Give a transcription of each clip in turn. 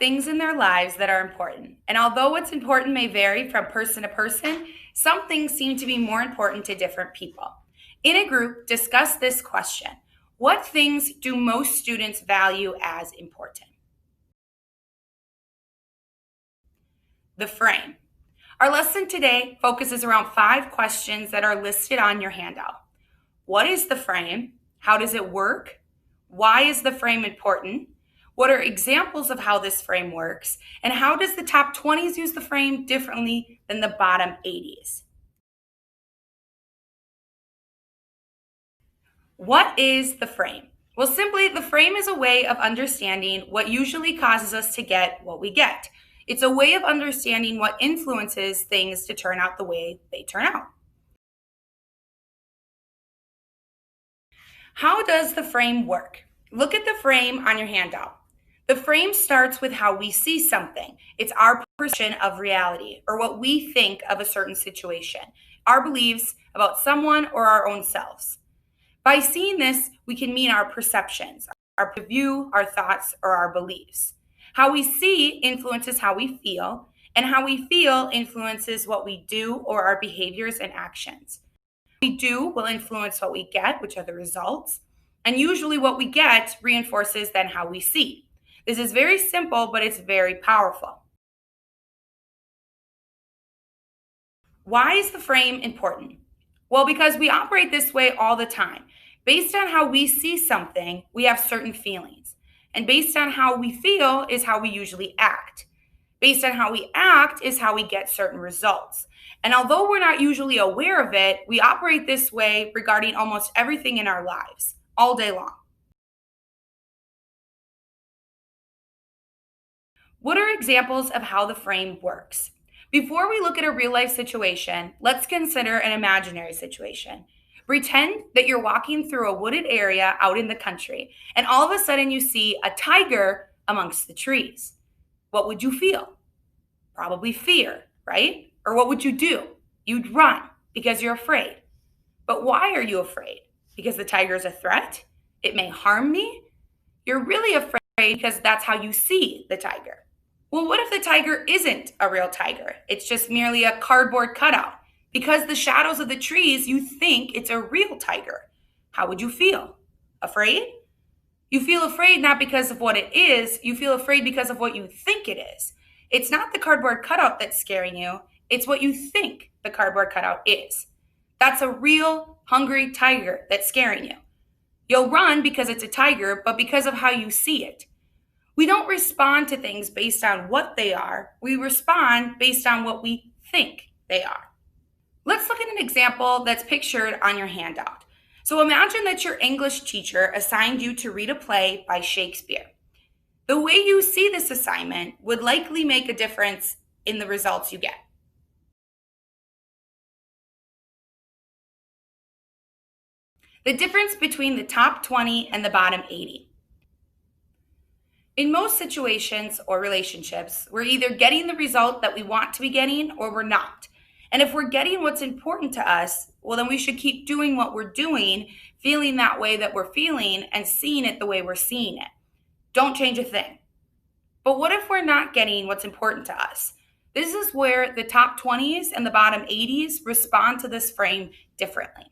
things in their lives that are important. And although what's important may vary from person to person, some things seem to be more important to different people. In a group, discuss this question: what things do most students value as important? The frame. Our lesson today focuses around 5 questions that are listed on your handout. What is the frame? How does it work? Why is the frame important? What are examples of how this frame works? And how does the top 20s use the frame differently than the bottom 80s? What is the frame? Well, simply, the frame is a way of understanding what usually causes us to get what we get. It's a way of understanding what influences things to turn out the way they turn out. How does the frame work? Look at the frame on your handout. The frame starts with how we see something. It's our perception of reality, or what we think of a certain situation, our beliefs about someone or our own selves. By seeing this, we can mean our perceptions, our view, our thoughts, or our beliefs. How we see influences how we feel, and how we feel influences what we do or our behaviors and actions. What we do will influence what we get, which are the results, and usually what we get reinforces then how we see. This is very simple, but it's very powerful. Why is the frame important? Well, because we operate this way all the time. Based on how we see something, we have certain feelings. And based on how we feel is how we usually act. Based on how we act is how we get certain results. And although we're not usually aware of it, we operate this way regarding almost everything in our lives, all day long. What are examples of how the frame works? Before we look at a real life situation, let's consider an imaginary situation. Pretend that you're walking through a wooded area out in the country, and all of a sudden you see a tiger amongst the trees. What would you feel? Probably fear, right? Or what would you do? You'd run because you're afraid. But why are you afraid? Because the tiger is a threat? It may harm me? You're really afraid because that's how you see the tiger. Well, what if the tiger isn't a real tiger? It's just merely a cardboard cutout. Because the shadows of the trees, you think it's a real tiger. How would you feel? Afraid? You feel afraid not because of what it is, you feel afraid because of what you think it is. It's not the cardboard cutout that's scaring you, it's what you think the cardboard cutout is. That's a real hungry tiger that's scaring you. You'll run because it's a tiger, but because of how you see it. We don't respond to things based on what they are, we respond based on what we think they are. Let's look at an example that's pictured on your handout. So imagine that your English teacher assigned you to read a play by Shakespeare. The way you see this assignment would likely make a difference in the results you get. The difference between the top 20 and the bottom 80. In most situations or relationships, we're either getting the result that we want to be getting or we're not. And if we're getting what's important to us, well, then we should keep doing what we're doing, feeling that way that we're feeling, and seeing it the way we're seeing it. Don't change a thing. But what if we're not getting what's important to us? This is where the top 20s and the bottom 80s respond to this frame differently.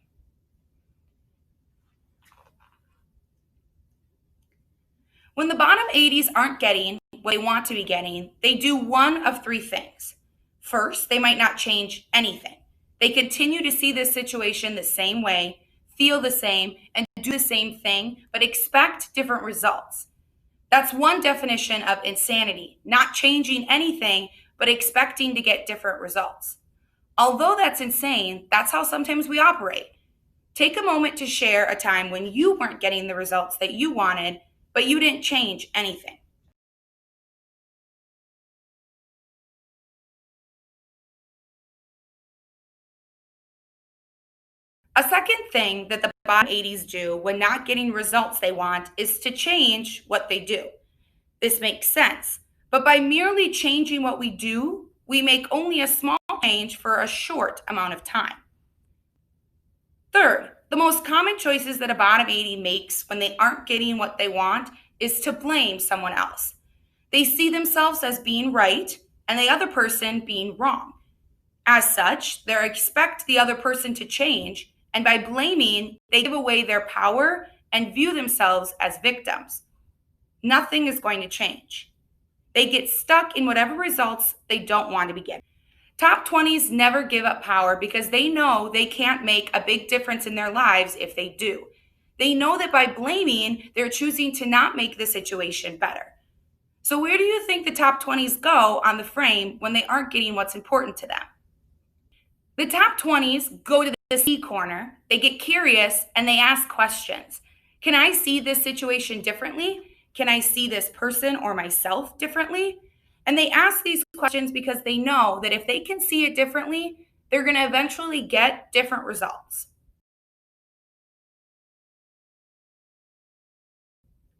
When the bottom 80s aren't getting what they want to be getting, they do one of 3 things. First, they might not change anything. They continue to see this situation the same way, feel the same, and do the same thing, but expect different results. That's one definition of insanity, not changing anything, but expecting to get different results. Although that's insane, that's how sometimes we operate. Take a moment to share a time when you weren't getting the results that you wanted, but you didn't change anything. A second thing that the bottom 80s do when not getting results they want is to change what they do. This makes sense. But by merely changing what we do, we make only a small change for a short amount of time. Third, the most common choices that a bottom 80 makes when they aren't getting what they want is to blame someone else. They see themselves as being right and the other person being wrong. As such, they expect the other person to change, and by blaming, they give away their power and view themselves as victims. Nothing is going to change. They get stuck in whatever results they don't want to be getting. Top 20s never give up power because they know they can't make a big difference in their lives if they do. They know that by blaming, they're choosing to not make the situation better. So, where do you think the top 20s go on the frame when they aren't getting what's important to them? The top 20s go to the C corner, they get curious, and they ask questions. Can I see this situation differently? Can I see this person or myself differently? And they ask these questions because they know that if they can see it differently, they're going to eventually get different results.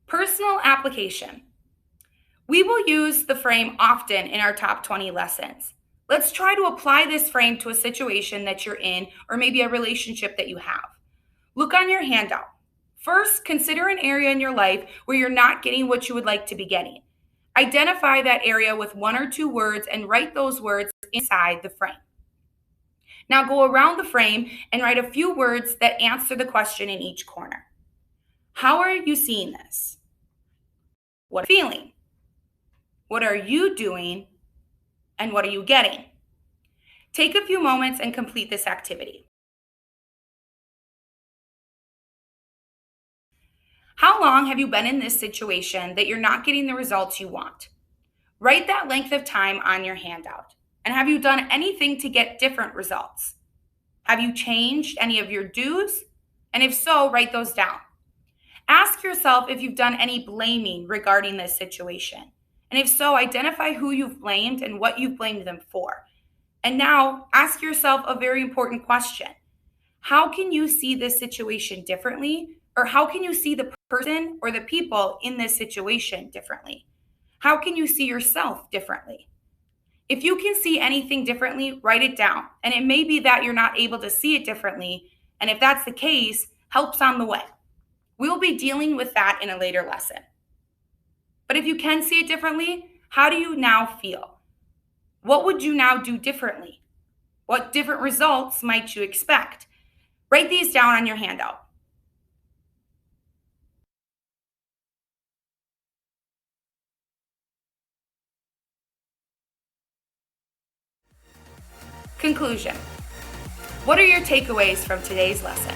Personal application. We will use the frame often in our top 20 lessons. Let's try to apply this frame to a situation that you're in or maybe a relationship that you have. Look on your handout. First, consider an area in your life where you're not getting what you would like to be getting. Identify that area with one or two words and write those words inside the frame. Now go around the frame and write a few words that answer the question in each corner. How are you seeing this? What feeling? What are you doing? And what are you getting? Take a few moments and complete this activity. How long have you been in this situation that you're not getting the results you want? Write that length of time on your handout. And have you done anything to get different results? Have you changed any of your do's? And if so, write those down. Ask yourself if you've done any blaming regarding this situation. And if so, identify who you've blamed and what you've blamed them for. And now ask yourself a very important question. How can you see this situation differently? Or how can you see the person or the people in this situation differently? How can you see yourself differently? If you can see anything differently, write it down. And it may be that you're not able to see it differently. And if that's the case, help's on the way. We'll be dealing with that in a later lesson. But if you can see it differently, how do you now feel? What would you now do differently? What different results might you expect? Write these down on your handout. Conclusion. What are your takeaways from today's lesson?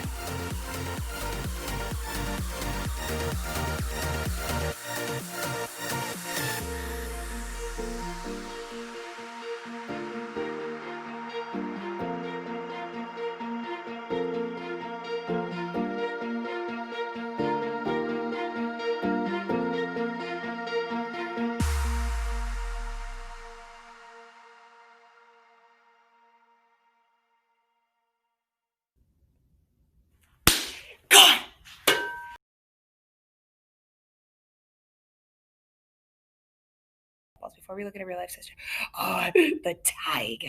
God! Before we look at a real life sister. Oh, the tiger.